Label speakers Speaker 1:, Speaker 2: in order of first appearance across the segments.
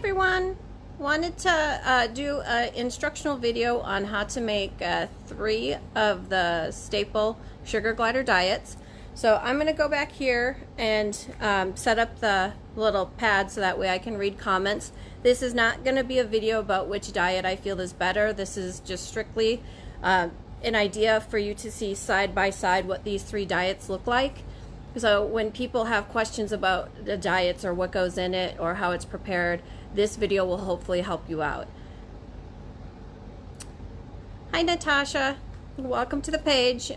Speaker 1: everyone, wanted to do an instructional video on how to make 3 of the staple sugar glider diets. So I'm going to go back here and set up the little pad so that way I can read comments. This is not going to be a video about which diet I feel is better. This is just strictly an idea for you to see side by side what these 3 diets look like. So when people have questions about the diets or what goes in it or how it's prepared, this video will hopefully help you out. Hi Natasha, welcome to the page.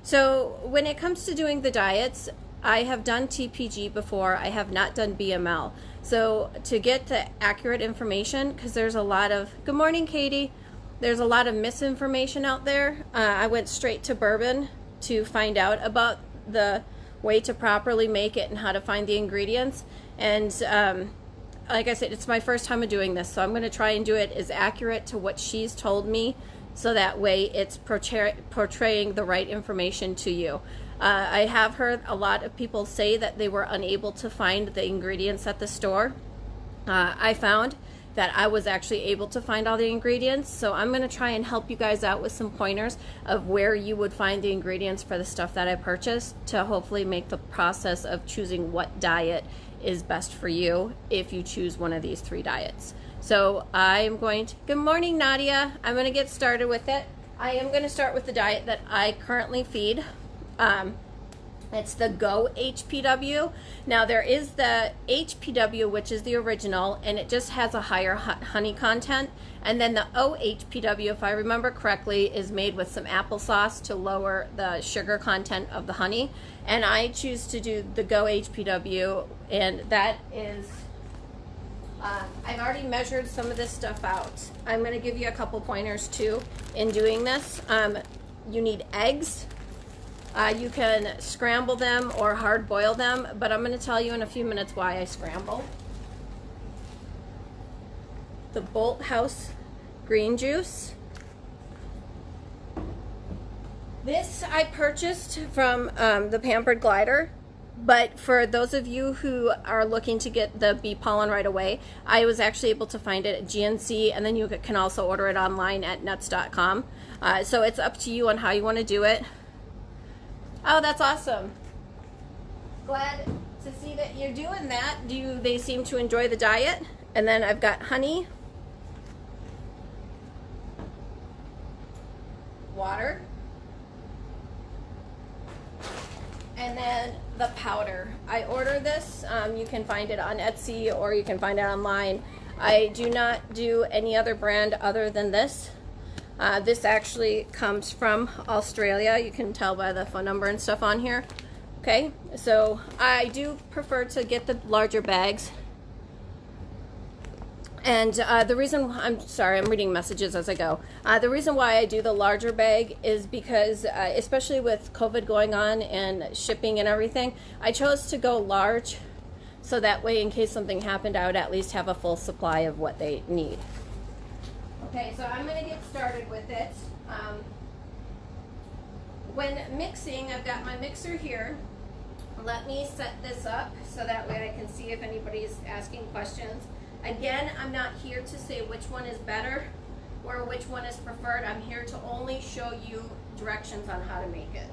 Speaker 1: So when it comes to doing the diets, I have done TPG before, I have not done BML. So to get the accurate information, because there's a lot of, good morning Katie, there's a lot of misinformation out there. I went straight to bourbon to find out about the way to properly make it and how to find the ingredients. And like I said, it's my first time of doing this, so I'm going to try and do it as accurate to what she's told me, so that way it's portraying the right information to you. I have heard a lot of people say that they were unable to find the ingredients at the store. I found that I was actually able to find all the ingredients, so I'm going to try and help you guys out with some pointers of where you would find the ingredients for the stuff that I purchased to hopefully make the process of choosing what diet is best for you if you choose one of these 3 diets. So I'm going to, good morning Nadia, I'm going to get started with it. I am going to start with the diet that I currently feed. It's the Gohpw. Now there is the HPW, which is the original, and it just has a higher honey content. And then the OHPW, if I remember correctly, is made with some applesauce to lower the sugar content of the honey. And I choose to do the Gohpw, and that is, I've already measured some of this stuff out. I'm going to give you a couple pointers too in doing this. You need eggs. You can scramble them or hard boil them, but I'm going to tell you in a few minutes why I scramble. The Bolt House green juice. This I purchased from the Pampered Glider, but for those of you who are looking to get the bee pollen right away, I was actually able to find it at GNC, and then you can also order it online at nuts.com. So it's up to you on how you want to do it. Oh, that's awesome. Glad to see that you're doing that. They seem to enjoy the diet. And then I've got honey, water, and then the powder. I order this. You can find it on Etsy or you can find it online. I do not do any other brand other than this. This actually comes from Australia. You can tell by the phone number and stuff on here. Okay, so I do prefer to get the larger bags. And the reason, I'm sorry, I'm reading messages as I go. The reason why I do the larger bag is because, especially with COVID going on and shipping and everything, I chose to go large so that way in case something happened, I would at least have a full supply of what they need. Okay, so I'm going to get started with it. When mixing, I've got my mixer here. Let me set this up so that way I can see if anybody's asking questions. Again, I'm not here to say which one is better or which one is preferred. I'm here to only show you directions on how to make it.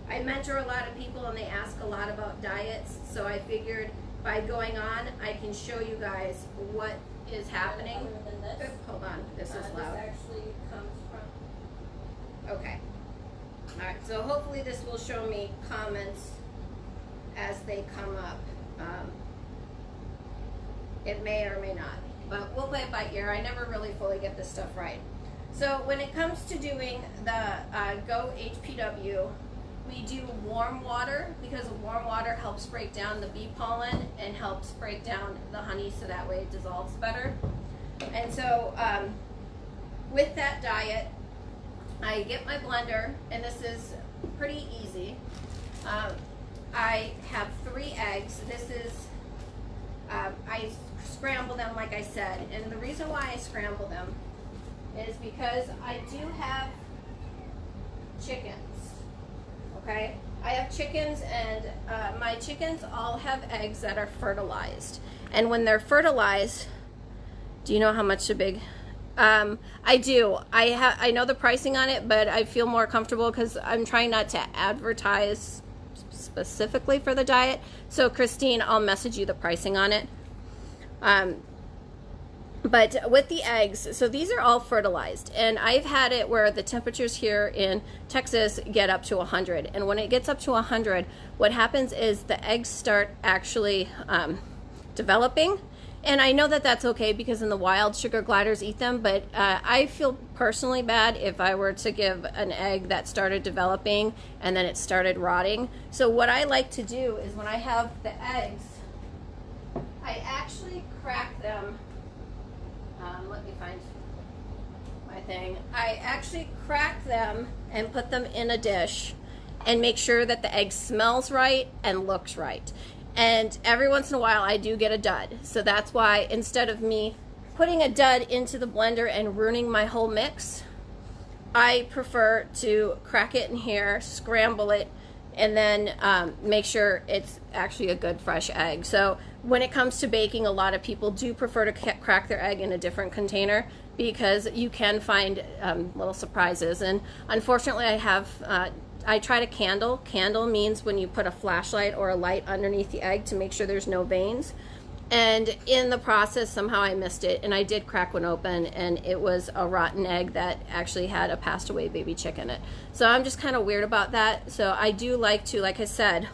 Speaker 1: I mentor a lot of people and they ask a lot about diets, so I figured by going on, I can show you guys what is happening. Other than this, hold on, this is loud. This actually comes from. Okay. All right. So hopefully this will show me comments as they come up. It may or may not, but we'll play it by ear. I never really fully get this stuff right. So when it comes to doing the Gohpw, we do warm water because warm water helps break down the bee pollen and helps break down the honey so that way it dissolves better. And so with that diet, I get my blender, and this is pretty easy. I have 3 eggs. This is, I scramble them like I said, and the reason why I scramble them is because I do have chickens. Okay, I have chickens, and my chickens all have eggs that are fertilized. And when they're fertilized, do you know how much a big? I do. I know the pricing on it, but I feel more comfortable because I'm trying not to advertise specifically for the diet. So Christine, I'll message you the pricing on it. But with the eggs, so these are all fertilized, and I've had it where the temperatures here in Texas get up to 100, and when it gets up to 100, what happens is the eggs start actually developing. And I know that that's okay because in the wild, sugar gliders eat them, but I feel personally bad if I were to give an egg that started developing and then it started rotting. So what I like to do is when I have the eggs, I actually crack them. Let me find my thing. I actually crack them and put them in a dish and make sure that the egg smells right and looks right. And every once in a while I do get a dud. So that's why instead of me putting a dud into the blender and ruining my whole mix, I prefer to crack it in here, scramble it, and then make sure it's actually a good fresh egg. So when it comes to baking, a lot of people do prefer to crack their egg in a different container because you can find little surprises. And unfortunately, I tried a candle. Candle means when you put a flashlight or a light underneath the egg to make sure there's no veins. And in the process, somehow I missed it, and I did crack one open, and it was a rotten egg that actually had a passed away baby chick in it. So I'm just kind of weird about that. So I do like to, like I said,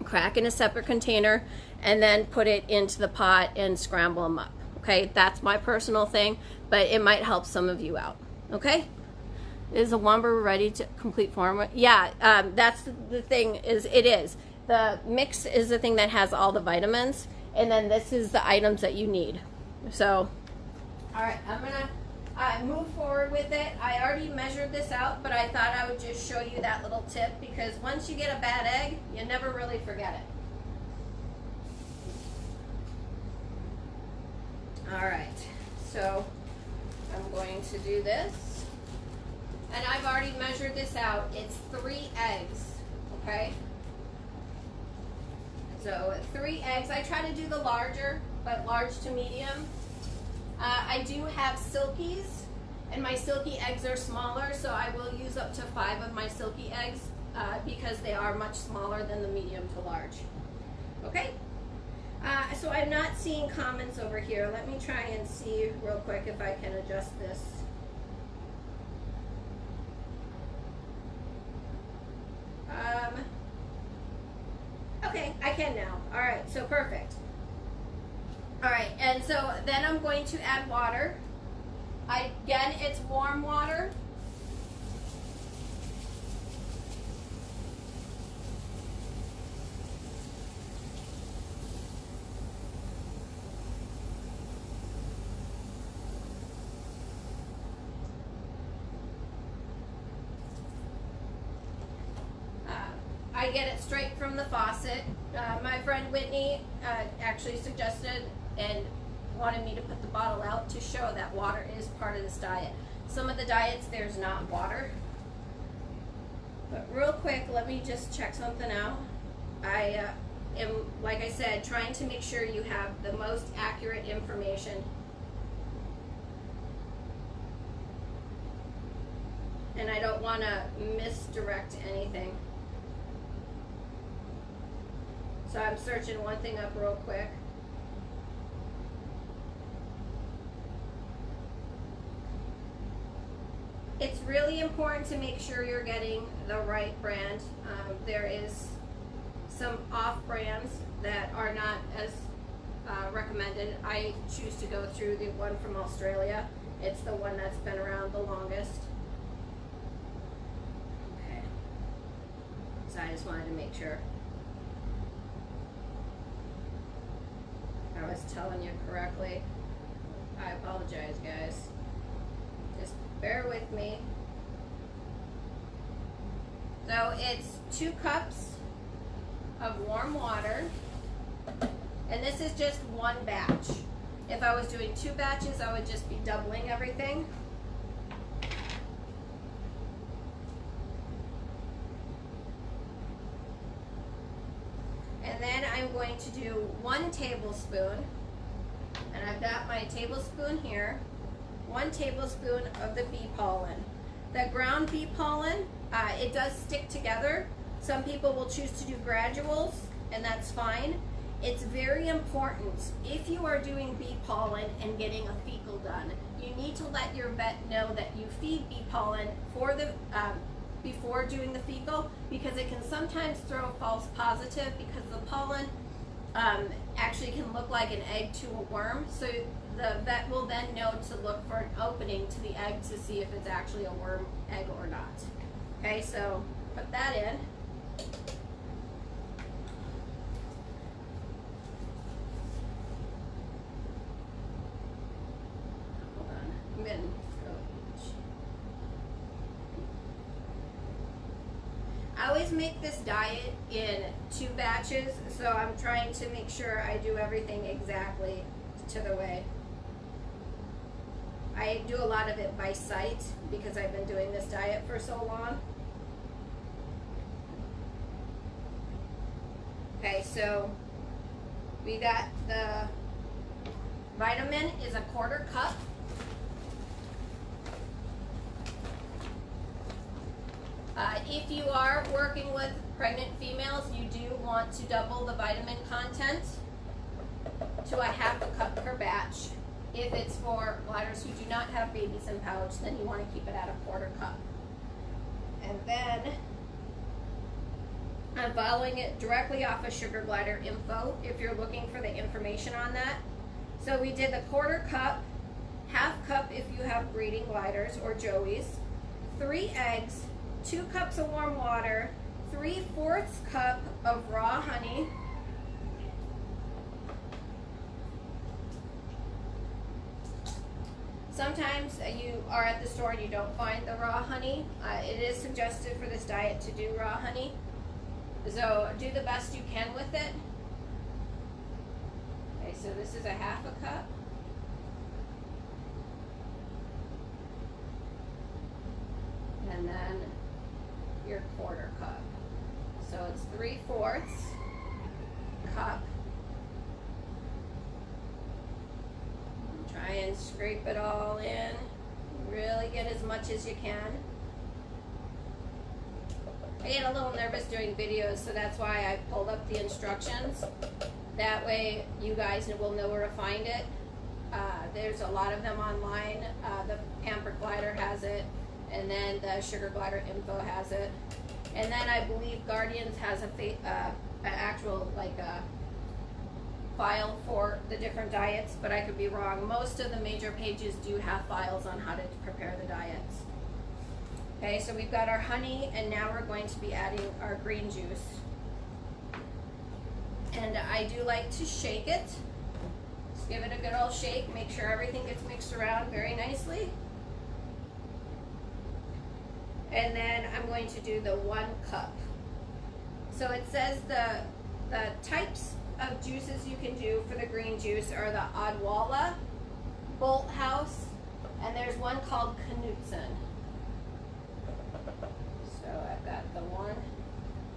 Speaker 1: crack in a separate container and then put it into the pot and scramble them up. Okay, that's my personal thing, but it might help some of you out. Okay, is the Womber ready to complete form? Yeah, that's the thing. Is it is the mix is the thing that has all the vitamins. And then this is the items that you need. So, all right, I'm gonna move forward with it. I already measured this out, but I thought I would just show you that little tip because once you get a bad egg, you never really forget it. All right, so I'm going to do this. And I've already measured this out. It's 3 eggs, okay? So 3 eggs. I try to do the larger, but large to medium. I do have silkies, and my silky eggs are smaller, so I will use up to 5 of my silky eggs because they are much smaller than the medium to large. Okay? So I'm not seeing comments over here. Let me try and see real quick if I can adjust this. Okay, I can now. All right, so perfect. All right, and so then I'm going to add water. Again, it's warm water. I get it straight from the faucet. My friend Whitney actually suggested and wanted me to put the bottle out to show that water is part of this diet. Some of the diets, there's not water. But real quick, let me just check something out. I am, like I said, trying to make sure you have the most accurate information. And I don't want to misdirect anything. So I'm searching one thing up real quick. It's really important to make sure you're getting the right brand. There is some off brands that are not as recommended. I choose to go through the one from Australia. It's the one that's been around the longest. Okay. So I just wanted to make sure I was telling you correctly. I apologize, guys. Just bear with me. So it's 2 cups of warm water, and this is just 1 batch. If I was doing 2 batches, I would just be doubling everything. I'm going to do 1 tablespoon, and I've got my tablespoon here, 1 tablespoon of the bee pollen. The ground bee pollen, it does stick together. Some people will choose to do graduals, and that's fine. It's very important, if you are doing bee pollen and getting a fecal done, you need to let your vet know that you feed bee pollen for the before doing the fecal, because it can sometimes throw false positive, because the pollen actually can look like an egg to a worm. So the vet will then know to look for an opening to the egg to see if it's actually a worm egg or not. Okay, so put that in. Hold on, I'm gonna go each. I always make this diet in 2 batches, so I'm trying to make sure I do everything exactly to the way. I do a lot of it by sight because I've been doing this diet for so long. Okay, so we got the vitamin is a 1/4 cup. If you are working with pregnant females, you do want to double the vitamin content to a 1/2 cup per batch. If it's for bladders who do not have babies in pouch, then you want to keep it at a 1/4 cup. And then I'm following it directly off of Sugar Glider info if you're looking for the information on that. So we did the 1/4 cup, 1/2 cup if you have breeding gliders or joeys, 3 eggs, 2 cups of warm water, 3/4 cup of raw honey, sometimes you are at the store and you don't find the raw honey. It is suggested for this diet to do raw honey. So do the best you can with it. Okay, so this is a 1/2 cup. And then your 1/4 cup. So it's 3/4 cup. Try and scrape it all in. Really get as much as you can. I get a little nervous doing videos, so that's why I pulled up the instructions. That way you guys will know where to find it. There's a lot of them online. The Pampered Glider has it, and then the Sugar Glider info has it. And then I believe Guardians has an actual file for the different diets, but I could be wrong. Most of the major pages do have files on how to prepare the diets. Okay, so we've got our honey, and now we're going to be adding our green juice. And I do like to shake it. Just give it a good old shake. Make sure everything gets mixed around very nicely. And then I'm going to do the 1 cup. So it says the types of juices you can do for the green juice are the Odwalla, Bolt House, and there's one called Knutson. So I've got the one.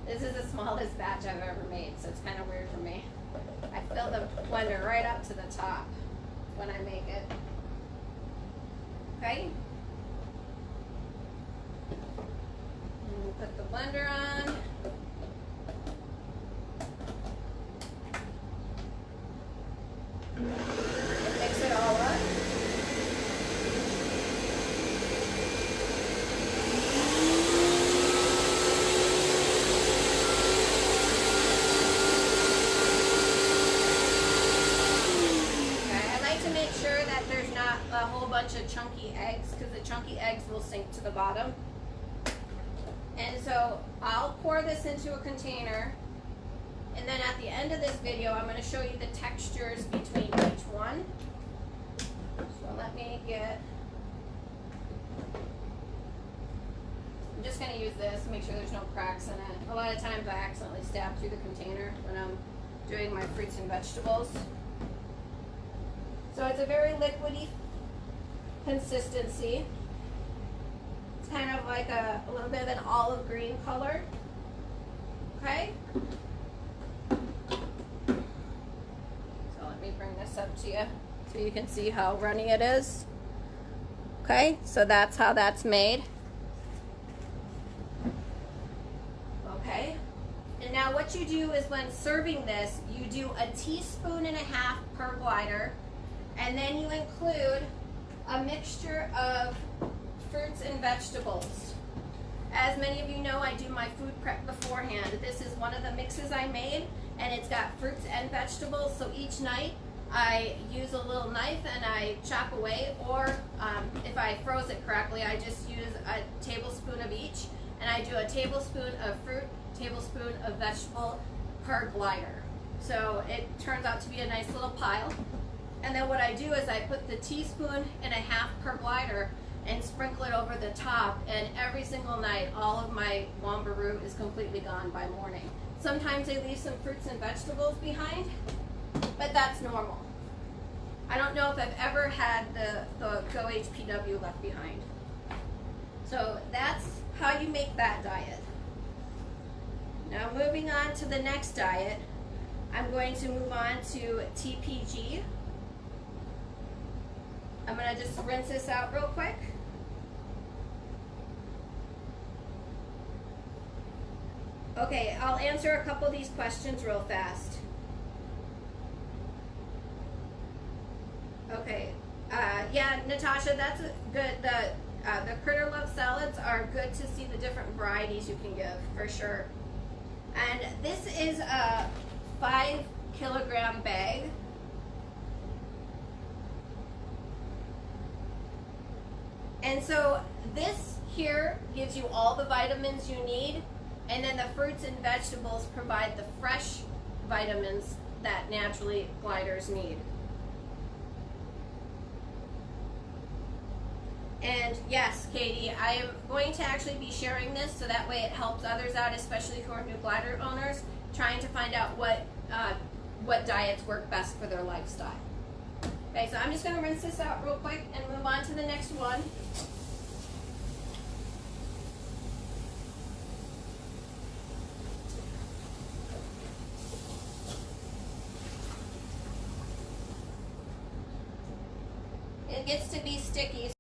Speaker 1: This is the smallest batch I've ever made, so it's kind of weird for me. I fill the blender right up to the top when I make it. Okay? And put the blender on. And mix it all up. A whole bunch of chunky eggs, because the chunky eggs will sink to the bottom. And so I'll pour this into a container, and then at the end of this video I'm going to show you the textures between each one. So let me get, I'm just going to use this to make sure there's no cracks in it. A lot of times I accidentally stab through the container when I'm doing my fruits and vegetables. So it's a very liquidy consistency. It's kind of like a little bit of an olive green color. Okay? you so you can see how runny it is. Okay, so that's how that's made. Okay, and now what you do is when serving this, you do 1.5 teaspoons per glider, and then you include a mixture of fruits and vegetables. As many of you know, I do my food prep beforehand. This is one of the mixes I made, and it's got fruits and vegetables, so each night I use a little knife and I chop away, or if I froze it correctly, I just use a tablespoon of each, and I do a tablespoon of fruit, tablespoon of vegetable per glider. So it turns out to be a nice little pile. And then what I do is I put the 1.5 teaspoons per glider and sprinkle it over the top, and every single night all of my wombaroo is completely gone by morning. Sometimes I leave some fruits and vegetables behind, but that's normal. I don't know if I've ever had the Gohpw left behind. So that's how you make that diet. Now moving on to the next diet, I'm going to move on to TPG. I'm going to just rinse this out real quick. Okay, I'll answer a couple of these questions real fast. Okay, yeah, Natasha, that's good. The Critter Love salads are good to see the different varieties you can give, for sure. And this is a 5-kilogram bag. And so this here gives you all the vitamins you need, and then the fruits and vegetables provide the fresh vitamins that naturally gliders need. And yes, Katie, I am going to actually be sharing this so that way it helps others out, especially who are new glider owners, trying to find out what diets work best for their lifestyle. Okay, so I'm just going to rinse this out real quick and move on to the next one. It gets to be sticky.